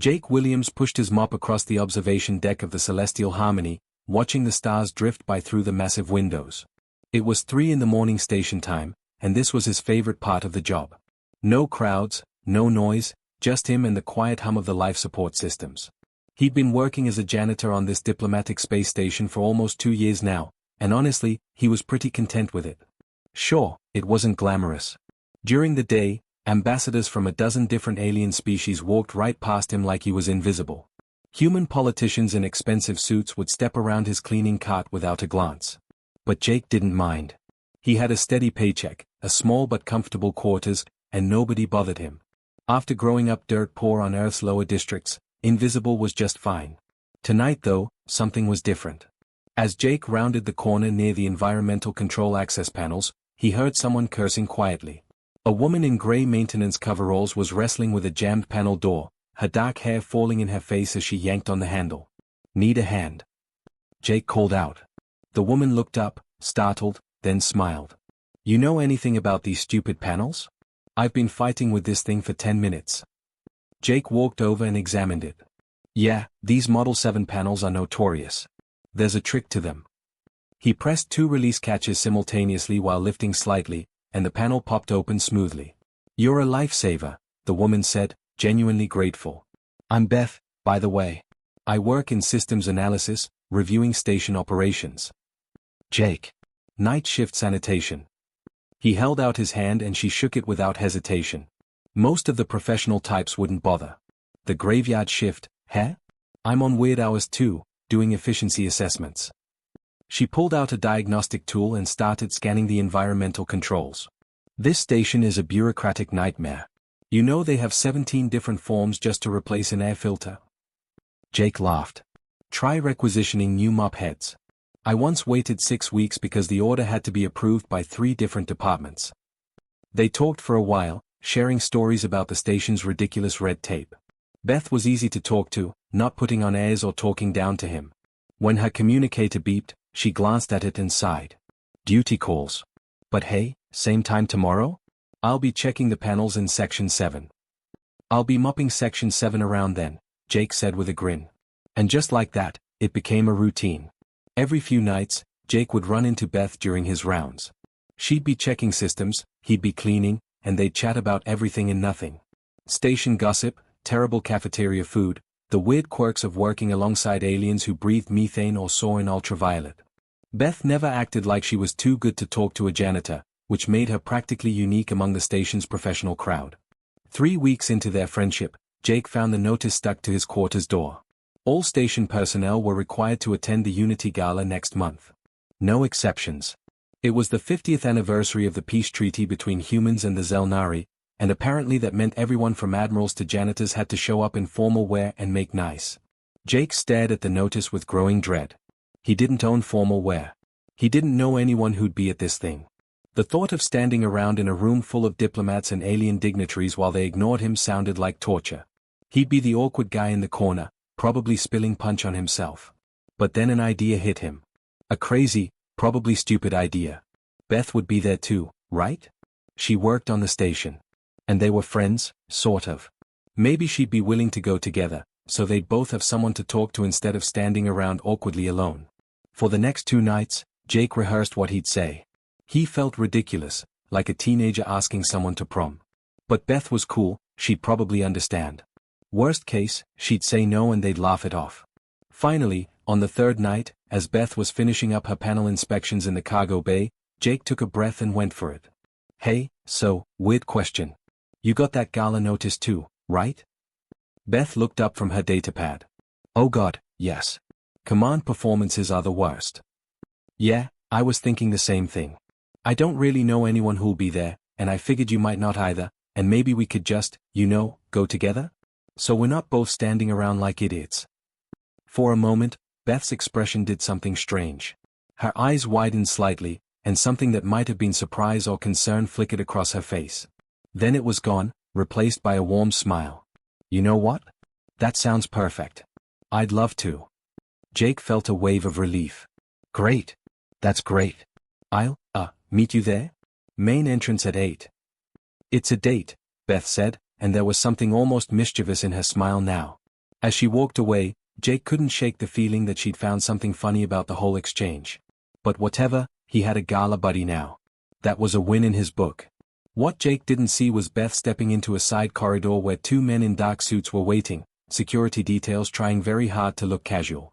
Jake Williams pushed his mop across the observation deck of the Celestial Harmony, watching the stars drift by through the massive windows. It was 3 a.m. station time, and this was his favorite part of the job. No crowds, no noise, just him and the quiet hum of the life support systems. He'd been working as a janitor on this diplomatic space station for almost 2 years now, and honestly, he was pretty content with it. Sure, it wasn't glamorous. During the day, ambassadors from a dozen different alien species walked right past him like he was invisible. Human politicians in expensive suits would step around his cleaning cart without a glance. But Jake didn't mind. He had a steady paycheck, a small but comfortable quarters, and nobody bothered him. After growing up dirt poor on Earth's lower districts, invisible was just fine. Tonight though, something was different. As Jake rounded the corner near the environmental control access panels, he heard someone cursing quietly. A woman in gray maintenance coveralls was wrestling with a jammed panel door, her dark hair falling in her face as she yanked on the handle. "Need a hand?" Jake called out. The woman looked up, startled, then smiled. "You know anything about these stupid panels? I've been fighting with this thing for 10 minutes. Jake walked over and examined it. "Yeah, these Model 7 panels are notorious. There's a trick to them." He pressed 2 release catches simultaneously while lifting slightly, and the panel popped open smoothly. "You're a lifesaver," the woman said, genuinely grateful. "I'm Beth, by the way. I work in systems analysis, reviewing station operations." "Jake. Night shift sanitation." He held out his hand and she shook it without hesitation. Most of the professional types wouldn't bother. "The graveyard shift, heh? I'm on weird hours too, doing efficiency assessments." She pulled out a diagnostic tool and started scanning the environmental controls. "This station is a bureaucratic nightmare. You know they have 17 different forms just to replace an air filter." Jake laughed. "Try requisitioning new mop heads. I once waited 6 weeks because the order had to be approved by 3 different departments." They talked for a while, sharing stories about the station's ridiculous red tape. Beth was easy to talk to, not putting on airs or talking down to him. When her communicator beeped, she glanced at it and sighed. "Duty calls. But hey, same time tomorrow? I'll be checking the panels in Section 7. "I'll be mopping Section 7 around then," Jake said with a grin. And just like that, it became a routine. Every few nights, Jake would run into Beth during his rounds. She'd be checking systems, he'd be cleaning, and they'd chat about everything and nothing. Station gossip, terrible cafeteria food, the weird quirks of working alongside aliens who breathed methane or saw in ultraviolet. Beth never acted like she was too good to talk to a janitor, which made her practically unique among the station's professional crowd. 3 weeks into their friendship, Jake found the notice stuck to his quarters door. All station personnel were required to attend the Unity Gala next month. No exceptions. It was the 50th anniversary of the peace treaty between humans and the Zelnari, and apparently that meant everyone from admirals to janitors had to show up in formal wear and make nice. Jake stared at the notice with growing dread. He didn't own formal wear. He didn't know anyone who'd be at this thing. The thought of standing around in a room full of diplomats and alien dignitaries while they ignored him sounded like torture. He'd be the awkward guy in the corner, probably spilling punch on himself. But then an idea hit him. A crazy, probably stupid idea. Beth would be there too, right? She worked on the station. And they were friends, sort of. Maybe she'd be willing to go together, so they'd both have someone to talk to instead of standing around awkwardly alone. For the next 2 nights, Jake rehearsed what he'd say. He felt ridiculous, like a teenager asking someone to prom. But Beth was cool, she'd probably understand. Worst case, she'd say no and they'd laugh it off. Finally, on the 3rd night, as Beth was finishing up her panel inspections in the cargo bay, Jake took a breath and went for it. "Hey, so, weird question. You got that Gala notice too, right?" Beth looked up from her datapad. "Oh god, yes. Command performances are the worst." "Yeah, I was thinking the same thing. I don't really know anyone who'll be there, and I figured you might not either, and maybe we could just, go together? So we're not both standing around like idiots." For a moment, Beth's expression did something strange. Her eyes widened slightly, and something that might have been surprise or concern flickered across her face. Then it was gone, replaced by a warm smile. "You know what? That sounds perfect. I'd love to." Jake felt a wave of relief. "Great. That's great. I'll, meet you there? Main entrance at 8. "It's a date," Beth said, and there was something almost mischievous in her smile now. As she walked away, Jake couldn't shake the feeling that she'd found something funny about the whole exchange. But whatever, he had a Gala buddy now. That was a win in his book. What Jake didn't see was Beth stepping into a side corridor where two men in dark suits were waiting, security details trying very hard to look casual.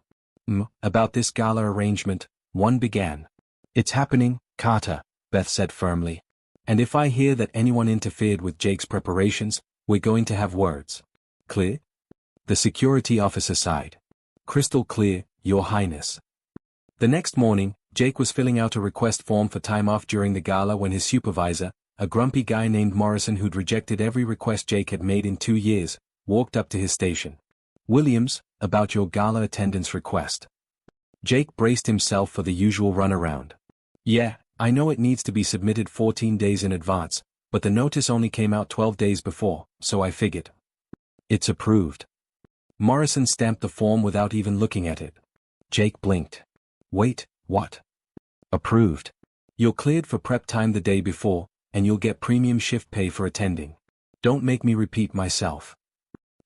About this Gala arrangement, one began. "It's happening, Carter," Beth said firmly. "And if I hear that anyone interfered with Jake's preparations, we're going to have words. Clear?" The security officer sighed. "Crystal clear, Your Highness." The next morning, Jake was filling out a request form for time off during the Gala when his supervisor, a grumpy guy named Morrison who'd rejected every request Jake had made in 2 years, walked up to his station. "Williams, about your Gala attendance request." Jake braced himself for the usual runaround. "Yeah, I know it needs to be submitted 14 days in advance, but the notice only came out 12 days before, so I figured." "It's approved." Morrison stamped the form without even looking at it. Jake blinked. "Wait, what?" "Approved. You're cleared for prep time the day before, and you'll get premium shift pay for attending. Don't make me repeat myself."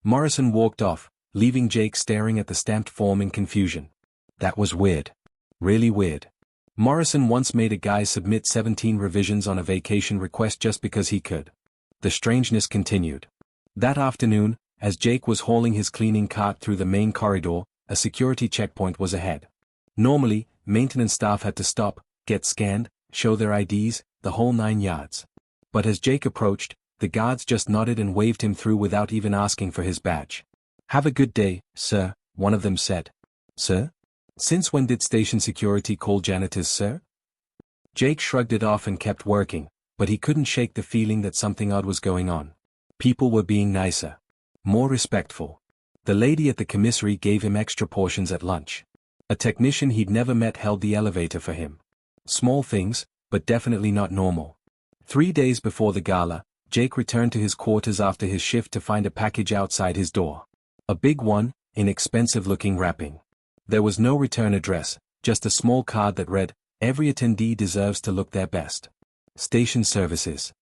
Morrison walked off, leaving Jake staring at the stamped form in confusion. That was weird. Really weird. Morrison once made a guy submit 17 revisions on a vacation request just because he could. The strangeness continued. That afternoon, as Jake was hauling his cleaning cart through the main corridor, a security checkpoint was ahead. Normally, maintenance staff had to stop, get scanned, show their IDs, the whole 9 yards. But as Jake approached, the guards just nodded and waved him through without even asking for his badge. "Have a good day, sir," one of them said. "Sir? Since when did station security call janitors sir?" Jake shrugged it off and kept working, but he couldn't shake the feeling that something odd was going on. People were being nicer. More respectful. The lady at the commissary gave him extra portions at lunch. A technician he'd never met held the elevator for him. Small things, but definitely not normal. 3 days before the Gala, Jake returned to his quarters after his shift to find a package outside his door. A big one, in expensive-looking wrapping. There was no return address, just a small card that read, "Every attendee deserves to look their best. Station services."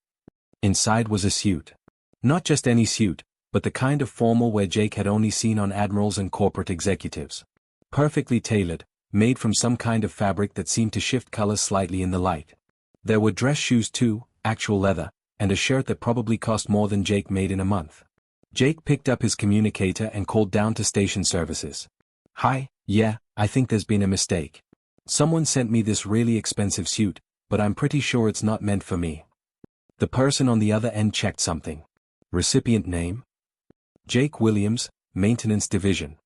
Inside was a suit. Not just any suit, but the kind of formal where Jake had only seen on admirals and corporate executives. Perfectly tailored, made from some kind of fabric that seemed to shift colors slightly in the light. There were dress shoes too, actual leather, and a shirt that probably cost more than Jake made in a month. Jake picked up his communicator and called down to station services. "Hi, yeah, I think there's been a mistake. Someone sent me this really expensive suit, but I'm pretty sure it's not meant for me." The person on the other end checked something. Recipient name? Jake Williams, Maintenance Division.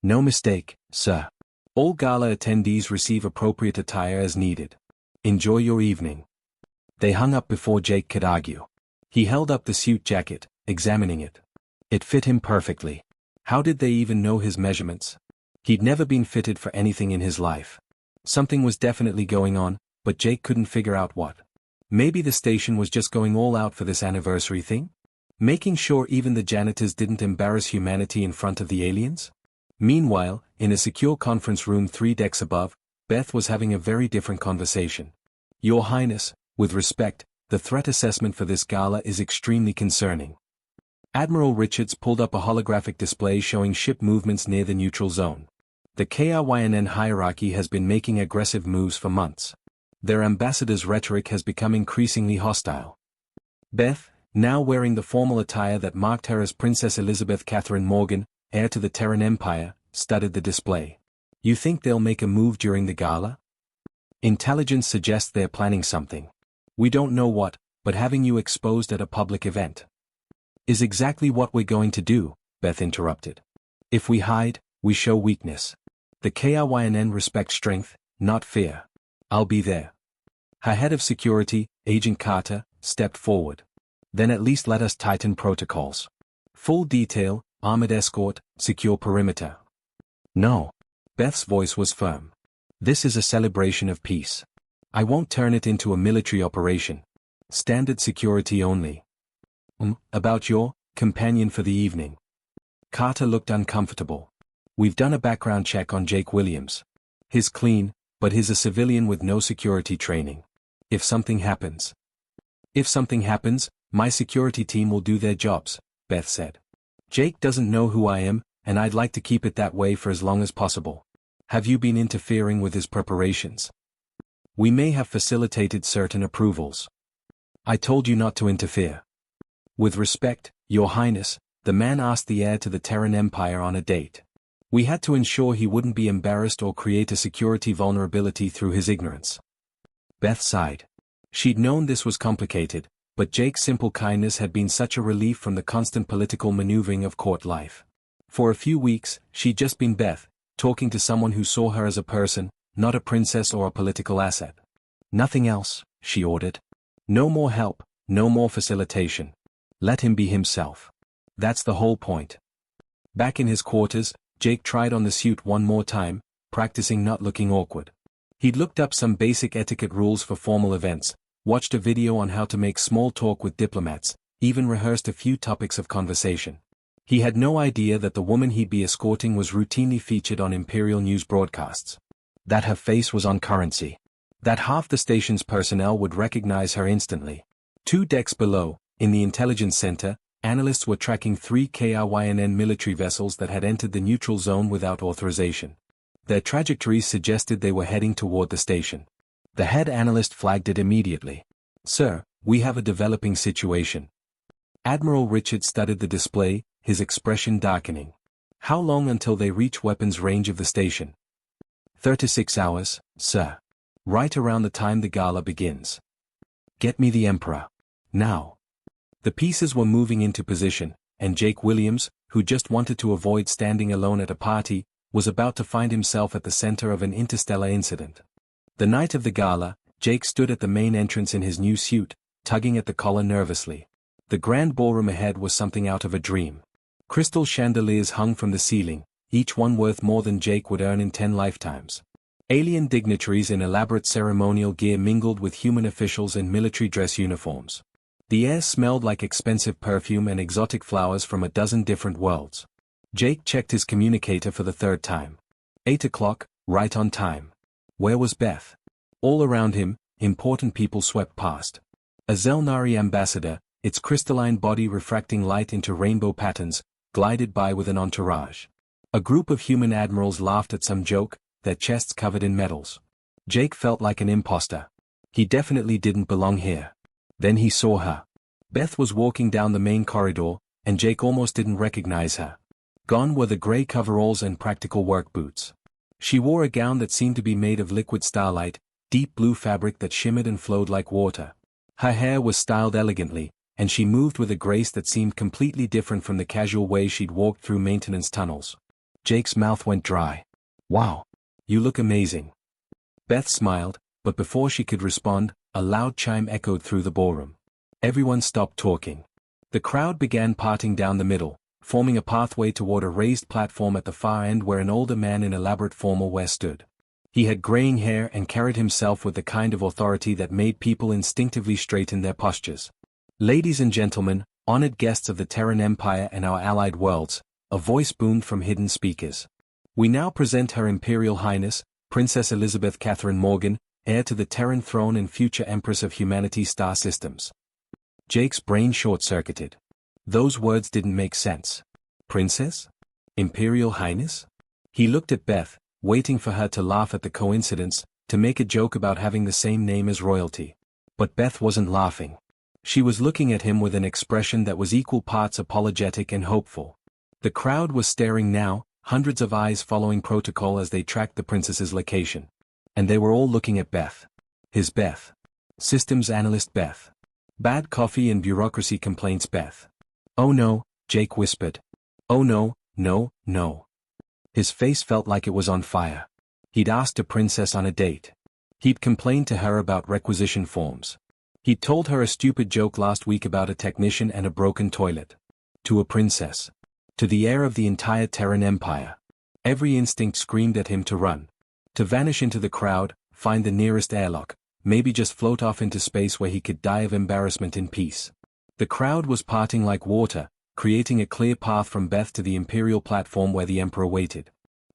"No mistake, sir. All Gala attendees receive appropriate attire as needed. Enjoy your evening." They hung up before Jake could argue. He held up the suit jacket, examining it. It fit him perfectly. How did they even know his measurements? He'd never been fitted for anything in his life. Something was definitely going on, but Jake couldn't figure out what. Maybe the station was just going all out for this anniversary thing? Making sure even the janitors didn't embarrass humanity in front of the aliens? Meanwhile, in a secure conference room 3 decks above, Beth was having a very different conversation. "Your Highness, with respect, the threat assessment for this Gala is extremely concerning." Admiral Richards pulled up a holographic display showing ship movements near the neutral zone. The KRYNN hierarchy has been making aggressive moves for months. Their ambassador's rhetoric has become increasingly hostile. Beth, now wearing the formal attire that marked her as Princess Elizabeth Catherine Morgan, heir to the Terran Empire, studied the display. "You think they'll make a move during the Gala? Intelligence suggests they're planning something. We don't know what, but having you exposed at a public event is exactly what we're going to do," Beth interrupted. "If we hide, we show weakness. The KRYNN respect strength, not fear. I'll be there." Her head of security, Agent Carter, stepped forward. "Then at least let us tighten protocols. Full detail, armored escort, secure perimeter." "No." Beth's voice was firm. "This is a celebration of peace. I won't turn it into a military operation. Standard security only." About your companion for the evening." Carter looked uncomfortable. "We've done a background check on Jake Williams. He's clean, but he's a civilian with no security training. If something happens, my security team will do their jobs," Beth said. "Jake doesn't know who I am, and I'd like to keep it that way for as long as possible. Have you been interfering with his preparations? We may have facilitated certain approvals. I told you not to interfere. With respect, Your Highness, the man asked the heir to the Terran Empire on a date. We had to ensure he wouldn't be embarrassed or create a security vulnerability through his ignorance. Beth sighed. She'd known this was complicated, but Jake's simple kindness had been such a relief from the constant political maneuvering of court life. For a few weeks, she'd just been Beth, talking to someone who saw her as a person, not a princess or a political asset. Nothing else, she ordered. No more help, no more facilitation. Let him be himself. That's the whole point. Back in his quarters, Jake tried on the suit one more time, practicing not looking awkward. He'd looked up some basic etiquette rules for formal events, watched a video on how to make small talk with diplomats, even rehearsed a few topics of conversation. He had no idea that the woman he'd be escorting was routinely featured on Imperial news broadcasts. That her face was on currency. That half the station's personnel would recognize her instantly. 2 decks below, in the intelligence center, analysts were tracking 3 KRYNN military vessels that had entered the neutral zone without authorization. Their trajectories suggested they were heading toward the station. The head analyst flagged it immediately. Sir, we have a developing situation. Admiral Richard studied the display, his expression darkening. How long until they reach weapons range of the station? 36 hours, sir. Right around the time the gala begins. Get me the Emperor. Now. The pieces were moving into position, and Jake Williams, who just wanted to avoid standing alone at a party, was about to find himself at the center of an interstellar incident. The night of the gala, Jake stood at the main entrance in his new suit, tugging at the collar nervously. The grand ballroom ahead was something out of a dream. Crystal chandeliers hung from the ceiling, each one worth more than Jake would earn in 10 lifetimes. Alien dignitaries in elaborate ceremonial gear mingled with human officials in military dress uniforms. The air smelled like expensive perfume and exotic flowers from a dozen different worlds. Jake checked his communicator for the 3rd time. 8 o'clock, right on time. Where was Beth? All around him, important people swept past. A Zelnari ambassador, its crystalline body refracting light into rainbow patterns, glided by with an entourage. A group of human admirals laughed at some joke, their chests covered in medals. Jake felt like an imposter. He definitely didn't belong here. Then he saw her. Beth was walking down the main corridor, and Jake almost didn't recognize her. Gone were the gray coveralls and practical work boots. She wore a gown that seemed to be made of liquid starlight, deep blue fabric that shimmered and flowed like water. Her hair was styled elegantly, and she moved with a grace that seemed completely different from the casual way she'd walked through maintenance tunnels. Jake's mouth went dry. Wow. You look amazing. Beth smiled, but before she could respond, a loud chime echoed through the ballroom. Everyone stopped talking. The crowd began parting down the middle, forming a pathway toward a raised platform at the far end where an older man in elaborate formal wear stood. He had graying hair and carried himself with the kind of authority that made people instinctively straighten their postures. Ladies and gentlemen, honored guests of the Terran Empire and our allied worlds, a voice boomed from hidden speakers. We now present Her Imperial Highness, Princess Elizabeth Catherine Morgan, heir to the Terran throne and future Empress of Humanity Star Systems. Jake's brain short-circuited. Those words didn't make sense. Princess? Imperial Highness? He looked at Beth, waiting for her to laugh at the coincidence, to make a joke about having the same name as royalty. But Beth wasn't laughing. She was looking at him with an expression that was equal parts apologetic and hopeful. The crowd was staring now, hundreds of eyes following protocol as they tracked the princess's location. And they were all looking at Beth. His Beth. Systems analyst Beth. Bad coffee and bureaucracy complaints Beth. Oh no, Jake whispered. Oh no, no, no. His face felt like it was on fire. He'd asked a princess on a date. He'd complained to her about requisition forms. He'd told her a stupid joke last week about a technician and a broken toilet. To a princess. To the heir of the entire Terran Empire. Every instinct screamed at him to run. To vanish into the crowd, find the nearest airlock, maybe just float off into space where he could die of embarrassment in peace. The crowd was parting like water, creating a clear path from Beth to the Imperial platform where the Emperor waited.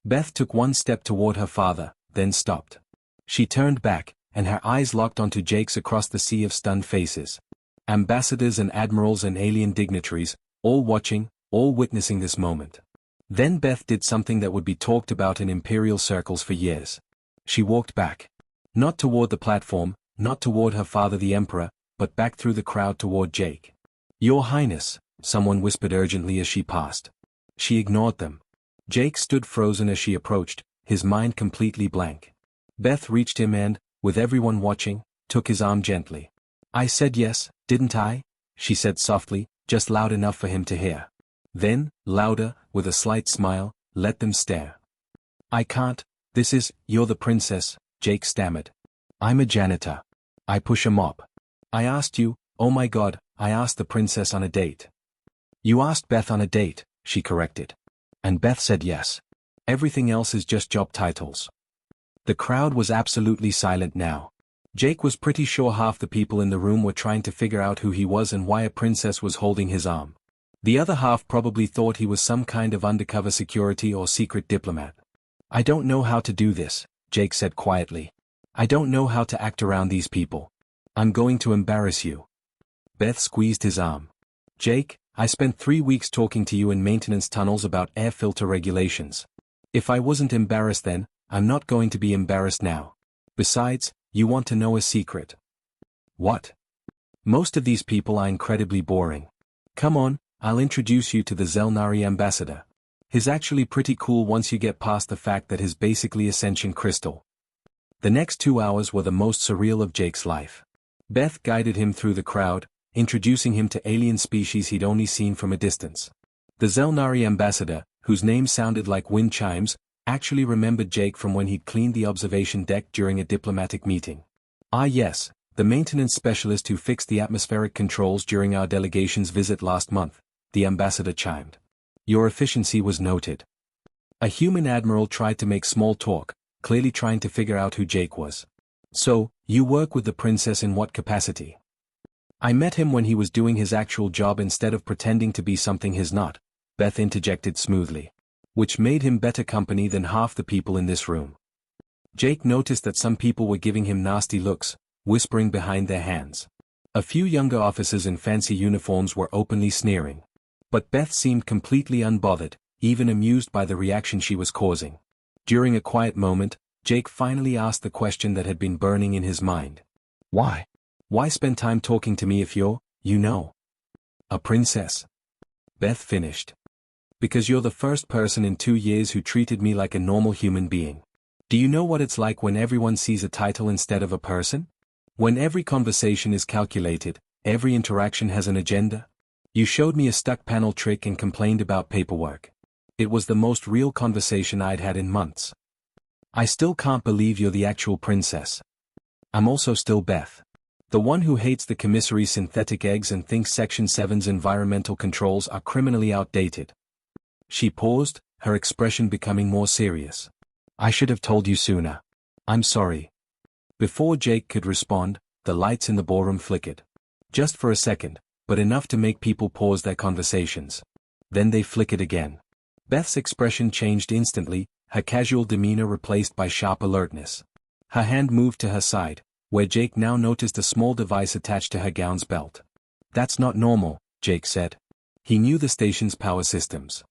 Beth took one step toward her father, then stopped. She turned back, and her eyes locked onto Jake's across the sea of stunned faces. Ambassadors and admirals and alien dignitaries, all watching, all witnessing this moment. Then Beth did something that would be talked about in Imperial circles for years. She walked back. Not toward the platform, not toward her father the Emperor, but back through the crowd toward Jake. "Your Highness," someone whispered urgently as she passed. She ignored them. Jake stood frozen as she approached, his mind completely blank. Beth reached him and, with everyone watching, took his arm gently. "I said yes, didn't I?" she said softly, just loud enough for him to hear. Then, louder, with a slight smile, let them stare. "I can't, you're the princess," Jake stammered. "I'm a janitor. I push a mop. I asked you, oh my god, I asked the princess on a date." "You asked Beth on a date," she corrected. "And Beth said yes. Everything else is just job titles." The crowd was absolutely silent now. Jake was pretty sure half the people in the room were trying to figure out who he was and why a princess was holding his arm. The other half probably thought he was some kind of undercover security or secret diplomat. "I don't know how to do this," Jake said quietly. "I don't know how to act around these people. I'm going to embarrass you." Beth squeezed his arm. "Jake, I spent 3 weeks talking to you in maintenance tunnels about air filter regulations. If I wasn't embarrassed then, I'm not going to be embarrassed now. Besides, you want to know a secret." "What?" "Most of these people are incredibly boring. Come on, I'll introduce you to the Zelnari ambassador. He's actually pretty cool once you get past the fact that he's basically Ascension Crystal." The next 2 hours were the most surreal of Jake's life. Beth guided him through the crowd, introducing him to alien species he'd only seen from a distance. The Zelnari ambassador, whose name sounded like wind chimes, actually remembered Jake from when he'd cleaned the observation deck during a diplomatic meeting. "Ah yes, the maintenance specialist who fixed the atmospheric controls during our delegation's visit last month," the ambassador chimed. "Your efficiency was noted." A human admiral tried to make small talk, clearly trying to figure out who Jake was. "So, you work with the princess in what capacity?" "I met him when he was doing his actual job instead of pretending to be something he's not," Beth interjected smoothly. "Which made him better company than half the people in this room." Jake noticed that some people were giving him nasty looks, whispering behind their hands. A few younger officers in fancy uniforms were openly sneering. But Beth seemed completely unbothered, even amused by the reaction she was causing. During a quiet moment, Jake finally asked the question that had been burning in his mind. "Why? Why spend time talking to me if you're, a princess?" Beth finished. "Because you're the first person in 2 years who treated me like a normal human being. Do you know what it's like when everyone sees a title instead of a person? When every conversation is calculated, every interaction has an agenda? You showed me a stuck panel trick and complained about paperwork. It was the most real conversation I'd had in months. I still can't believe you're the actual princess. I'm also still Beth. The one who hates the commissary synthetic eggs and thinks Section 7's environmental controls are criminally outdated." She paused, her expression becoming more serious. "I should have told you sooner. I'm sorry." Before Jake could respond, the lights in the ballroom flickered. Just for a second, but enough to make people pause their conversations. Then they flickered again. Beth's expression changed instantly, her casual demeanor replaced by sharp alertness. Her hand moved to her side, where Jake now noticed a small device attached to her gown's belt. "That's not normal," Jake said. He knew the station's power systems.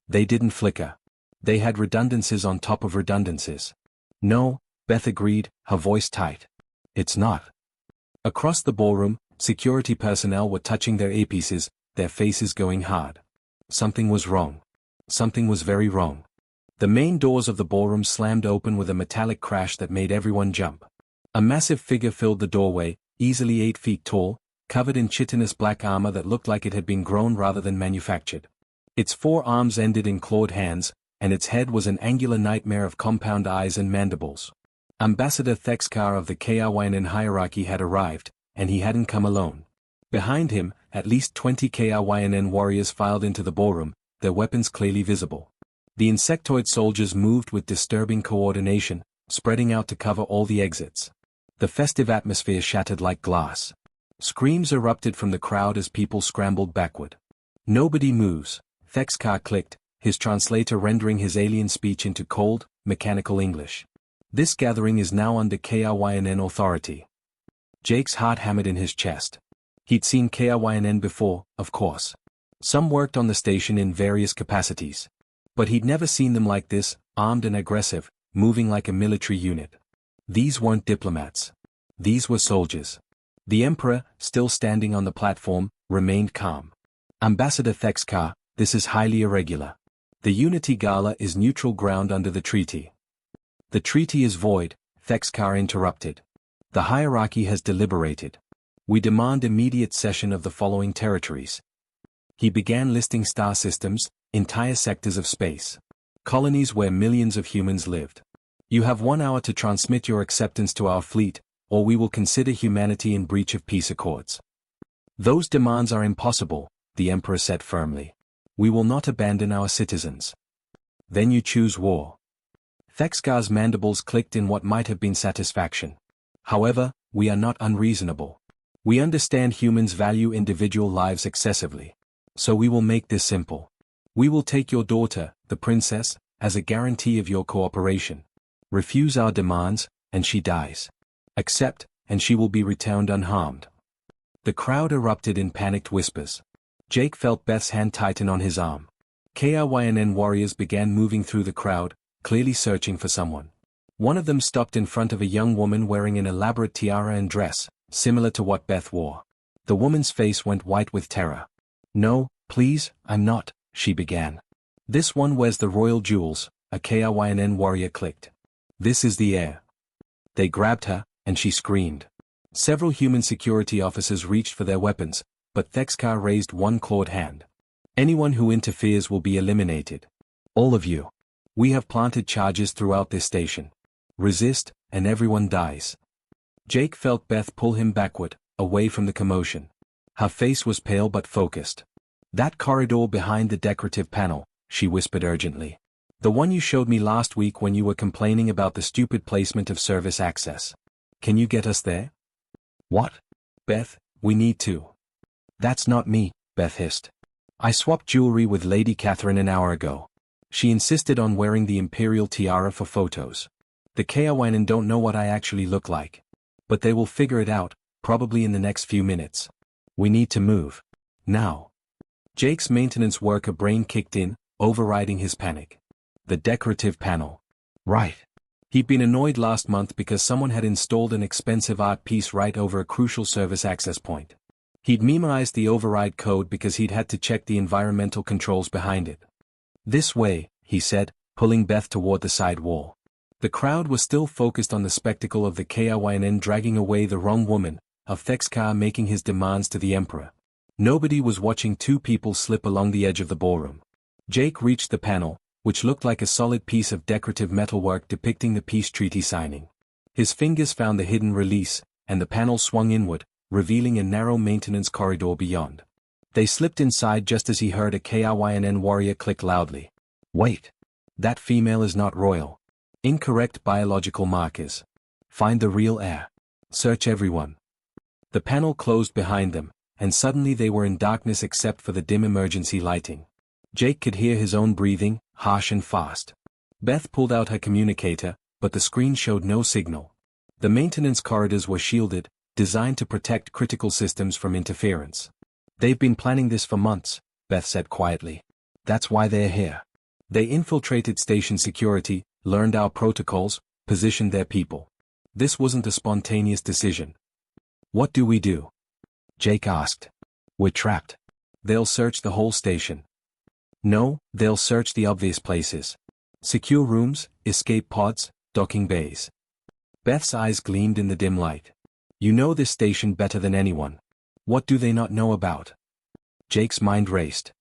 They didn't flicker. They had redundancies on top of redundancies. "No," Beth agreed, her voice tight. "It's not." Across the ballroom, security personnel were touching their earpieces, their faces going hard. Something was wrong. Something was very wrong. The main doors of the ballroom slammed open with a metallic crash that made everyone jump. A massive figure filled the doorway, easily 8 feet tall, covered in chitinous black armor that looked like it had been grown rather than manufactured. Its 4 arms ended in clawed hands, and its head was an angular nightmare of compound eyes and mandibles. Ambassador Thexkar of the KRYNN hierarchy had arrived, and he hadn't come alone. Behind him, at least 20 KRYNN warriors filed into the ballroom, their weapons clearly visible. The insectoid soldiers moved with disturbing coordination, spreading out to cover all the exits. The festive atmosphere shattered like glass. Screams erupted from the crowd as people scrambled backward. "Nobody moves," Thexkar clicked, his translator rendering his alien speech into cold, mechanical English. "This gathering is now under KRYNN authority." Jake's heart hammered in his chest. He'd seen KRYNN before, of course. Some worked on the station in various capacities. But he'd never seen them like this, armed and aggressive, moving like a military unit. These weren't diplomats. These were soldiers. The Emperor, still standing on the platform, remained calm. Ambassador Thexkar, this is highly irregular. The Unity Gala is neutral ground under the treaty. The treaty is void, Thexkar interrupted. The hierarchy has deliberated. We demand immediate cession of the following territories. He began listing star systems, entire sectors of space. Colonies where millions of humans lived. You have 1 hour to transmit your acceptance to our fleet, or we will consider humanity in breach of peace accords. Those demands are impossible, the Emperor said firmly. We will not abandon our citizens. Then you choose war. Thexkar's mandibles clicked in what might have been satisfaction. However, we are not unreasonable. We understand humans value individual lives excessively. So we will make this simple. We will take your daughter, the princess, as a guarantee of your cooperation. Refuse our demands, and she dies. Accept, and she will be returned unharmed. The crowd erupted in panicked whispers. Jake felt Beth's hand tighten on his arm. KRYNN warriors began moving through the crowd, clearly searching for someone. One of them stopped in front of a young woman wearing an elaborate tiara and dress, similar to what Beth wore. The woman's face went white with terror. No, please, I'm not, she began. This one wears the royal jewels, a KRYNN warrior clicked. This is the heir. They grabbed her, and she screamed. Several human security officers reached for their weapons, but Thexkar raised one clawed hand. Anyone who interferes will be eliminated. All of you. We have planted charges throughout this station. Resist, and everyone dies. Jake felt Beth pull him backward, away from the commotion. Her face was pale but focused. That corridor behind the decorative panel, she whispered urgently. The one you showed me last week when you were complaining about the stupid placement of service access. Can you get us there? What? Beth, we need to. That's not me, Beth hissed. I swapped jewelry with Lady Catherine an hour ago. She insisted on wearing the imperial tiara for photos. The KRYNN don't know what I actually look like. But they will figure it out, probably in the next few minutes. We need to move. Now. Jake's maintenance worker brain kicked in, overriding his panic. The decorative panel. Right. He'd been annoyed last month because someone had installed an expensive art piece right over a crucial service access point. He'd memorized the override code because he'd had to check the environmental controls behind it. This way, he said, pulling Beth toward the side wall. The crowd was still focused on the spectacle of the KRYNN dragging away the wrong woman, of Thexkar making his demands to the Emperor. Nobody was watching two people slip along the edge of the ballroom. Jake reached the panel, which looked like a solid piece of decorative metalwork depicting the peace treaty signing. His fingers found the hidden release, and the panel swung inward, revealing a narrow maintenance corridor beyond. They slipped inside just as he heard a KRYNN warrior click loudly. Wait. That female is not royal. Incorrect biological markers. Find the real heir. Search everyone. The panel closed behind them, and suddenly they were in darkness except for the dim emergency lighting. Jake could hear his own breathing, harsh and fast. Beth pulled out her communicator, but the screen showed no signal. The maintenance corridors were shielded, designed to protect critical systems from interference. They've been planning this for months, Beth said quietly. That's why they're here. They infiltrated station security, learned our protocols, positioned their people. This wasn't a spontaneous decision. What do we do? Jake asked. We're trapped. They'll search the whole station. No, they'll search the obvious places. Secure rooms, escape pods, docking bays. Beth's eyes gleamed in the dim light. You know this station better than anyone. What do they not know about? Jake's mind raced.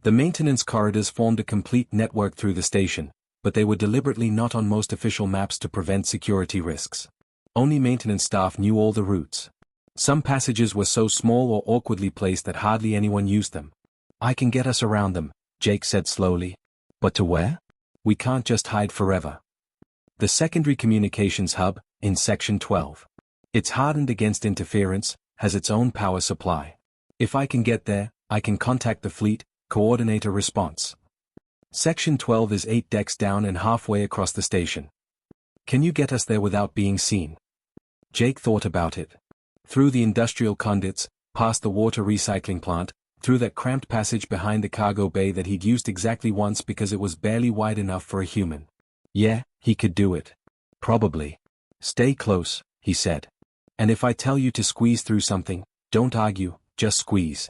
The maintenance corridors formed a complete network through the station, but they were deliberately not on most official maps to prevent security risks. Only maintenance staff knew all the routes. Some passages were so small or awkwardly placed that hardly anyone used them. I can get us around them, Jake said slowly. But to where? We can't just hide forever. The secondary communications hub, in Section 12. It's hardened against interference, has its own power supply. If I can get there, I can contact the fleet, coordinate a response. Section 12 is 8 decks down and halfway across the station. Can you get us there without being seen? Jake thought about it. Through the industrial conduits, past the water recycling plant, through that cramped passage behind the cargo bay that he'd used exactly once because it was barely wide enough for a human. Yeah, he could do it. Probably. Stay close, he said. And if I tell you to squeeze through something, don't argue, just squeeze.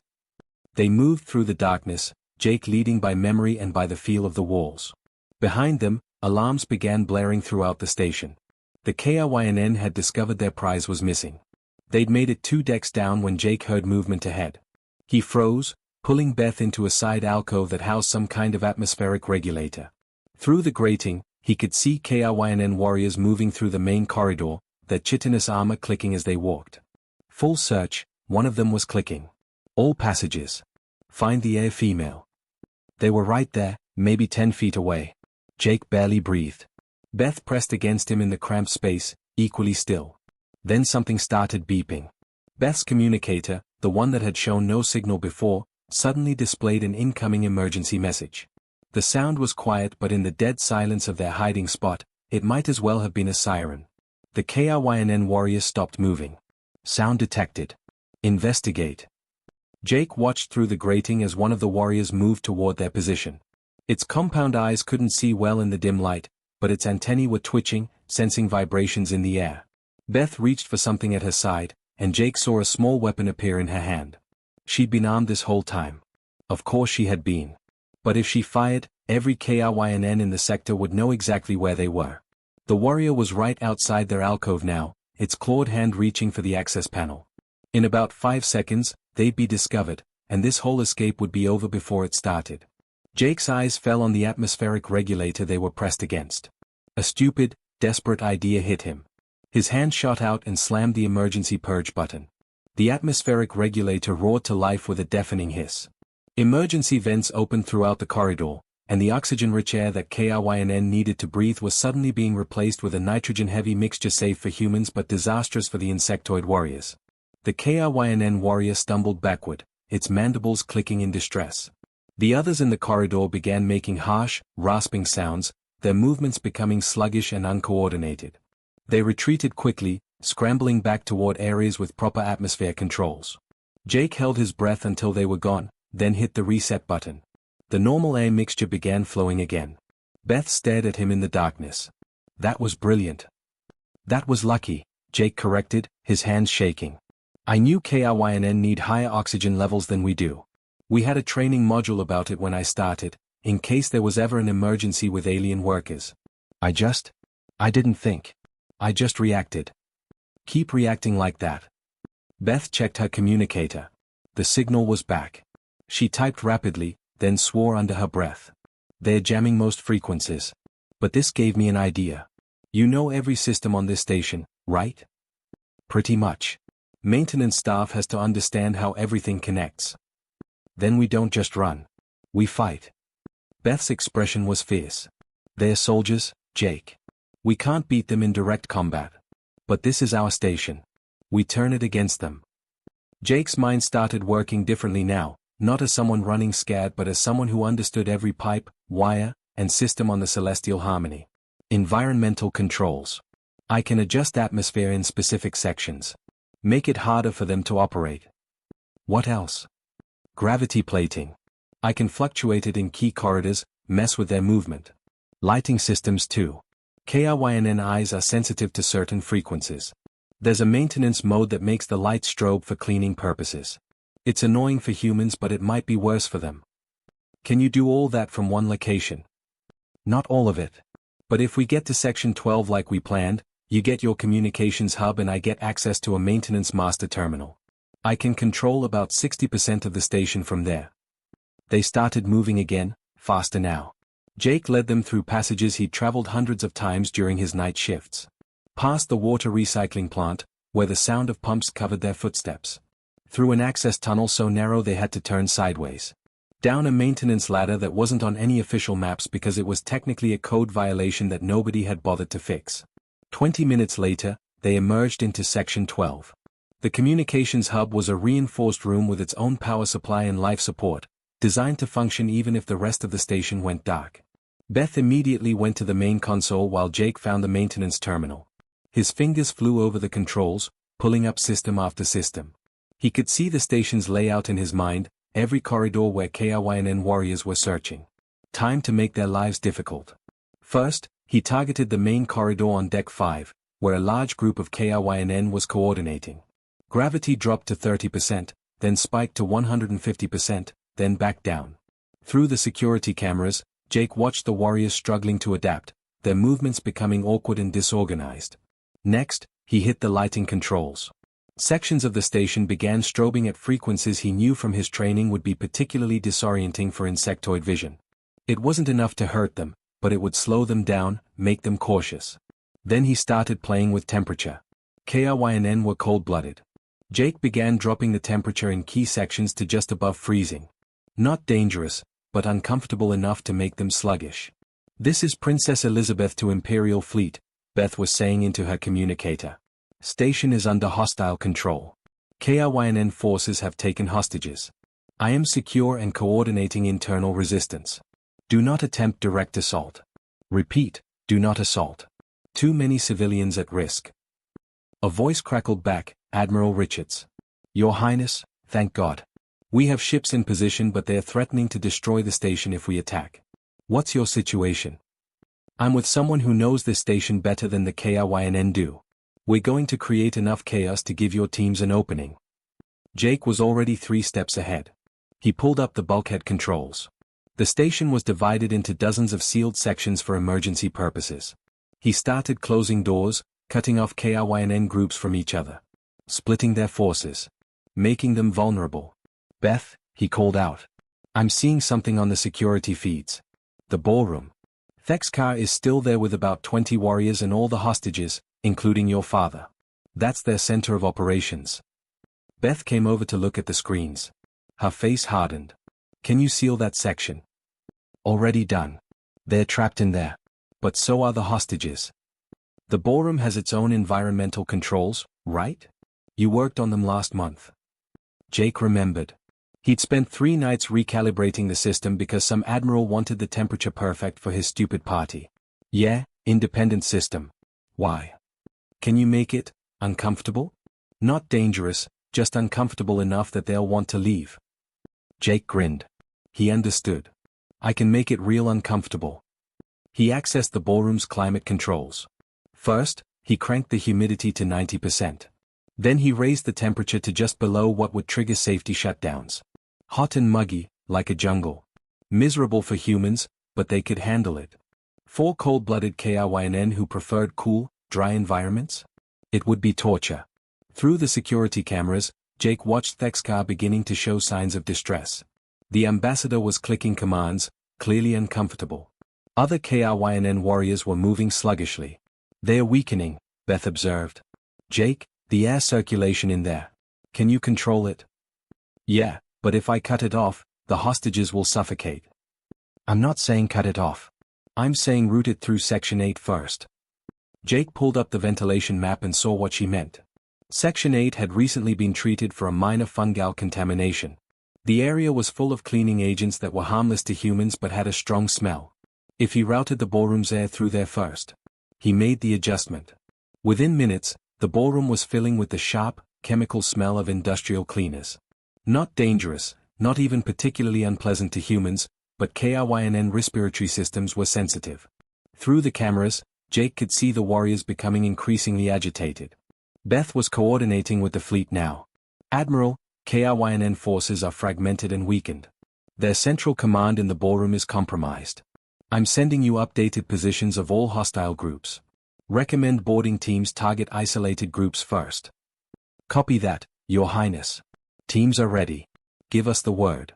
They moved through the darkness, Jake leading by memory and by the feel of the walls. Behind them, alarms began blaring throughout the station. The KRYNN had discovered their prize was missing. They'd made it 2 decks down when Jake heard movement ahead. He froze, pulling Beth into a side alcove that housed some kind of atmospheric regulator. Through the grating, he could see KRYNN warriors moving through the main corridor, their chitinous armor clicking as they walked. Full search, one of them was clicking. All passages. Find the air female. They were right there, maybe 10 feet away. Jake barely breathed. Beth pressed against him in the cramped space, equally still. Then something started beeping. Beth's communicator, the one that had shown no signal before, suddenly displayed an incoming emergency message. The sound was quiet, but in the dead silence of their hiding spot, it might as well have been a siren. The KRYNN warriors stopped moving. Sound detected. Investigate. Jake watched through the grating as one of the warriors moved toward their position. Its compound eyes couldn't see well in the dim light, but its antennae were twitching, sensing vibrations in the air. Beth reached for something at her side, and Jake saw a small weapon appear in her hand. She'd been armed this whole time. Of course she had been. But if she fired, every KRYNN in the sector would know exactly where they were. The warrior was right outside their alcove now, its clawed hand reaching for the access panel. In about 5 seconds, they'd be discovered, and this whole escape would be over before it started. Jake's eyes fell on the atmospheric regulator they were pressed against. A stupid, desperate idea hit him. His hand shot out and slammed the emergency purge button. The atmospheric regulator roared to life with a deafening hiss. Emergency vents opened throughout the corridor, and the oxygen-rich air that KRYNN needed to breathe was suddenly being replaced with a nitrogen-heavy mixture safe for humans but disastrous for the insectoid warriors. The KRYNN warrior stumbled backward, its mandibles clicking in distress. The others in the corridor began making harsh, rasping sounds, their movements becoming sluggish and uncoordinated. They retreated quickly, scrambling back toward areas with proper atmosphere controls. Jake held his breath until they were gone, then hit the reset button. The normal air mixture began flowing again. Beth stared at him in the darkness. That was brilliant. That was lucky, Jake corrected, his hands shaking. I knew KRYNN need higher oxygen levels than we do. We had a training module about it when I started, in case there was ever an emergency with alien workers. I didn't think. I just reacted. Keep reacting like that. Beth checked her communicator. The signal was back. She typed rapidly, then swore under her breath. They're jamming most frequencies. But this gave me an idea. You know every system on this station, right? Pretty much. Maintenance staff has to understand how everything connects. Then we don't just run. We fight. Beth's expression was fierce. They're soldiers, Jake. We can't beat them in direct combat. But this is our station. We turn it against them. Jake's mind started working differently now, not as someone running scared but as someone who understood every pipe, wire, and system on the celestial harmony. Environmental controls. I can adjust atmosphere in specific sections. Make it harder for them to operate. What else? Gravity plating. I can fluctuate it in key corridors, mess with their movement. Lighting systems too. KRYNN eyes are sensitive to certain frequencies. There's a maintenance mode that makes the light strobe for cleaning purposes. It's annoying for humans but it might be worse for them. Can you do all that from one location? Not all of it. But if we get to Section 12 like we planned, you get your communications hub and I get access to a maintenance master terminal. I can control about 60% of the station from there. They started moving again, faster now. Jake led them through passages he'd traveled hundreds of times during his night shifts. Past the water recycling plant, where the sound of pumps covered their footsteps. Through an access tunnel so narrow they had to turn sideways. Down a maintenance ladder that wasn't on any official maps because it was technically a code violation that nobody had bothered to fix. 20 minutes later, they emerged into Section 12. The communications hub was a reinforced room with its own power supply and life support, designed to function even if the rest of the station went dark. Beth immediately went to the main console while Jake found the maintenance terminal. His fingers flew over the controls, pulling up system after system. He could see the station's layout in his mind, every corridor where KRYNN warriors were searching. Time to make their lives difficult. First, he targeted the main corridor on Deck 5, where a large group of KRYNN was coordinating. Gravity dropped to 30%, then spiked to 150%, then back down. Through the security cameras, Jake watched the warriors struggling to adapt, their movements becoming awkward and disorganized. Next, he hit the lighting controls. Sections of the station began strobing at frequencies he knew from his training would be particularly disorienting for insectoid vision. It wasn't enough to hurt them, but it would slow them down, make them cautious. Then he started playing with temperature. KRYNN were cold-blooded. Jake began dropping the temperature in key sections to just above freezing. Not dangerous, but uncomfortable enough to make them sluggish. "This is Princess Elizabeth to Imperial Fleet," Beth was saying into her communicator. "Station is under hostile control. KRYNN forces have taken hostages. I am secure and coordinating internal resistance. Do not attempt direct assault. Repeat, do not assault. Too many civilians at risk." A voice crackled back, "Admiral Richards. Your Highness, thank God. We have ships in position but they are threatening to destroy the station if we attack. What's your situation?" "I'm with someone who knows this station better than the KRYNN do. We're going to create enough chaos to give your teams an opening." Jake was already 3 steps ahead. He pulled up the bulkhead controls. The station was divided into dozens of sealed sections for emergency purposes. He started closing doors, cutting off KRYNN groups from each other. Splitting their forces. Making them vulnerable. "Beth," he called out. "I'm seeing something on the security feeds. The ballroom. Thexkar is still there with about 20 warriors and all the hostages, including your father. That's their center of operations." Beth came over to look at the screens. Her face hardened. "Can you seal that section?" "Already done. They're trapped in there. But so are the hostages. The ballroom has its own environmental controls, right? You worked on them last month." Jake remembered. He'd spent 3 nights recalibrating the system because some admiral wanted the temperature perfect for his stupid party. "Yeah, independent system. Why? Can you make it uncomfortable? Not dangerous, just uncomfortable enough that they'll want to leave." Jake grinned. He understood. "I can make it real uncomfortable." He accessed the ballroom's climate controls. First, he cranked the humidity to 90%. Then he raised the temperature to just below what would trigger safety shutdowns. Hot and muggy, like a jungle. Miserable for humans, but they could handle it. 4 cold-blooded KRYNN who preferred cool, dry environments? It would be torture. Through the security cameras, Jake watched Thexkar beginning to show signs of distress. The ambassador was clicking commands, clearly uncomfortable. Other KRYNN warriors were moving sluggishly. "They are weakening," Beth observed. "Jake, the air circulation in there. Can you control it?" "Yeah, but if I cut it off, the hostages will suffocate." "I'm not saying cut it off. I'm saying route it through Section 8 first." Jake pulled up the ventilation map and saw what she meant. Section 8 had recently been treated for a minor fungal contamination. The area was full of cleaning agents that were harmless to humans but had a strong smell. If he routed the ballroom's air through there first. He made the adjustment. Within minutes, the ballroom was filling with the sharp, chemical smell of industrial cleaners. Not dangerous, not even particularly unpleasant to humans, but KRYNN respiratory systems were sensitive. Through the cameras, Jake could see the warriors becoming increasingly agitated. Beth was coordinating with the fleet now. "Admiral, KRYNN forces are fragmented and weakened. Their central command in the ballroom is compromised. I'm sending you updated positions of all hostile groups. Recommend boarding teams target isolated groups first." "Copy that, Your Highness. Teams are ready. Give us the word."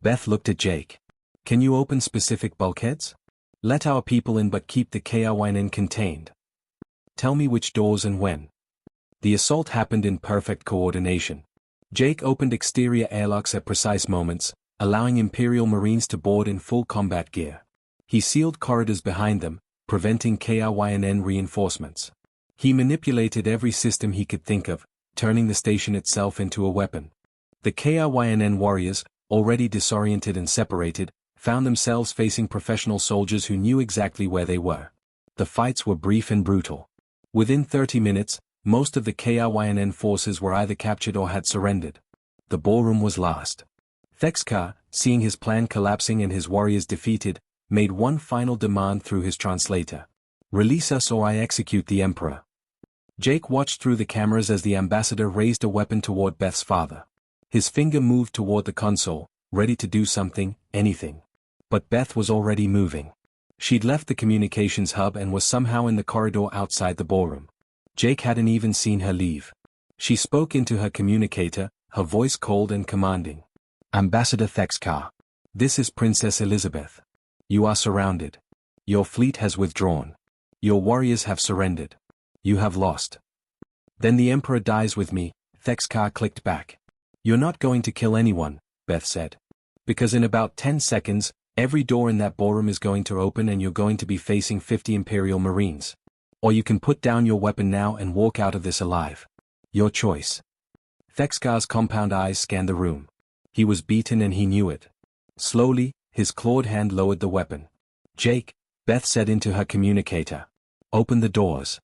Beth looked at Jake. "Can you open specific bulkheads? Let our people in but keep the KRYNN contained. Tell me which doors and when." The assault happened in perfect coordination. Jake opened exterior airlocks at precise moments, allowing Imperial Marines to board in full combat gear. He sealed corridors behind them, preventing KRYNN reinforcements. He manipulated every system he could think of, turning the station itself into a weapon. The KRYNN warriors, already disoriented and separated, found themselves facing professional soldiers who knew exactly where they were. The fights were brief and brutal. Within 30 minutes, most of the KRYNN forces were either captured or had surrendered. The ballroom was last. Thexka, seeing his plan collapsing and his warriors defeated, made one final demand through his translator. Release us or I execute the Emperor. Jake watched through the cameras as the ambassador raised a weapon toward Beth's father. His finger moved toward the console, ready to do something, anything. But Beth was already moving. She'd left the communications hub and was somehow in the corridor outside the ballroom. Jake hadn't even seen her leave. She spoke into her communicator, her voice cold and commanding. Ambassador Thexka. This is Princess Elizabeth. You are surrounded. Your fleet has withdrawn. Your warriors have surrendered. You have lost. Then the Emperor dies with me, Thexka clicked back. You're not going to kill anyone, Beth said. Because in about 10 seconds, every door in that ballroom is going to open and you're going to be facing 50 Imperial Marines. Or you can put down your weapon now and walk out of this alive. Your choice. Thexka's compound eyes scanned the room. He was beaten and he knew it. Slowly, his clawed hand lowered the weapon. Jake, Beth said into her communicator. Open the doors.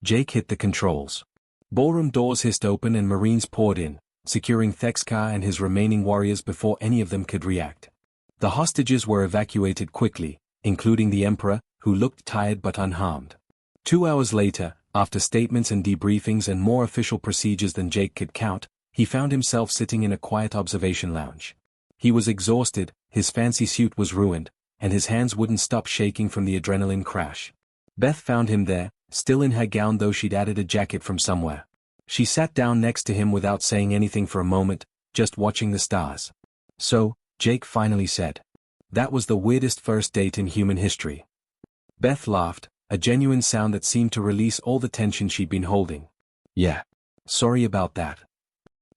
Jake hit the controls. Ballroom doors hissed open and Marines poured in, securing Thexka and his remaining warriors before any of them could react. The hostages were evacuated quickly, including the Emperor, who looked tired but unharmed. 2 hours later, after statements and debriefings and more official procedures than Jake could count, he found himself sitting in a quiet observation lounge. He was exhausted, his fancy suit was ruined, and his hands wouldn't stop shaking from the adrenaline crash. Beth found him there, still in her gown though she'd added a jacket from somewhere. She sat down next to him without saying anything for a moment, just watching the stars. So, Jake finally said. That was the weirdest first date in human history. Beth laughed, a genuine sound that seemed to release all the tension she'd been holding. Yeah. Sorry about that.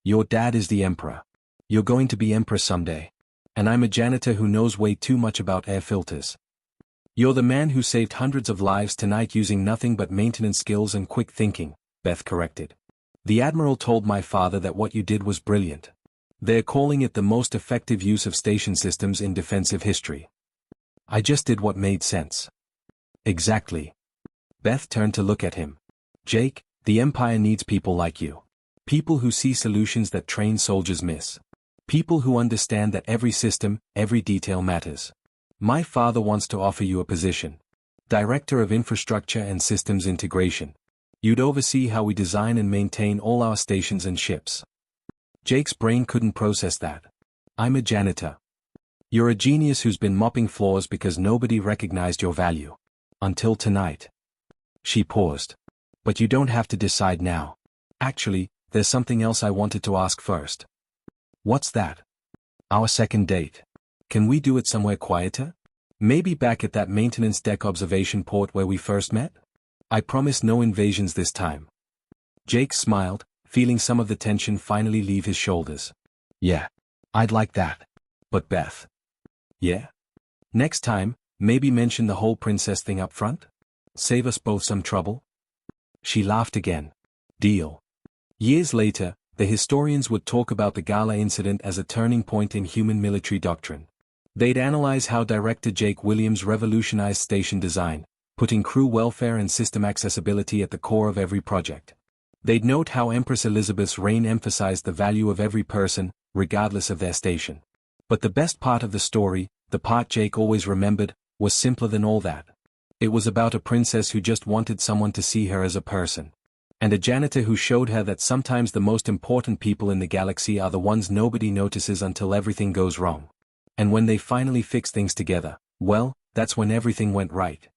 Your dad is the Emperor. You're going to be Emperor someday. And I'm a janitor who knows way too much about air filters. You're the man who saved hundreds of lives tonight using nothing but maintenance skills and quick thinking, Beth corrected. The Admiral told my father that what you did was brilliant. They're calling it the most effective use of station systems in defensive history. I just did what made sense. Exactly. Beth turned to look at him. Jake, the Empire needs people like you. People who see solutions that trained soldiers miss. People who understand that every system, every detail matters. My father wants to offer you a position. Director of Infrastructure and Systems Integration. You'd oversee how we design and maintain all our stations and ships. Jake's brain couldn't process that. I'm a janitor. You're a genius who's been mopping floors because nobody recognized your value. Until tonight. She paused. But you don't have to decide now. Actually, there's something else I wanted to ask first. What's that? Our second date. Can we do it somewhere quieter? Maybe back at that maintenance deck observation port where we first met? I promise no invasions this time. Jake smiled, feeling some of the tension finally leave his shoulders. Yeah. I'd like that. But Beth. Yeah? Next time, maybe mention the whole princess thing up front? Save us both some trouble? She laughed again. Deal. Years later, the historians would talk about the Gala incident as a turning point in human military doctrine. They'd analyze how Director Jake Williams revolutionized station design, putting crew welfare and system accessibility at the core of every project. They'd note how Empress Elizabeth's reign emphasized the value of every person, regardless of their station. But the best part of the story, the part Jake always remembered, was simpler than all that. It was about a princess who just wanted someone to see her as a person. And a janitor who showed her that sometimes the most important people in the galaxy are the ones nobody notices until everything goes wrong. And when they finally fix things together, well, that's when everything went right.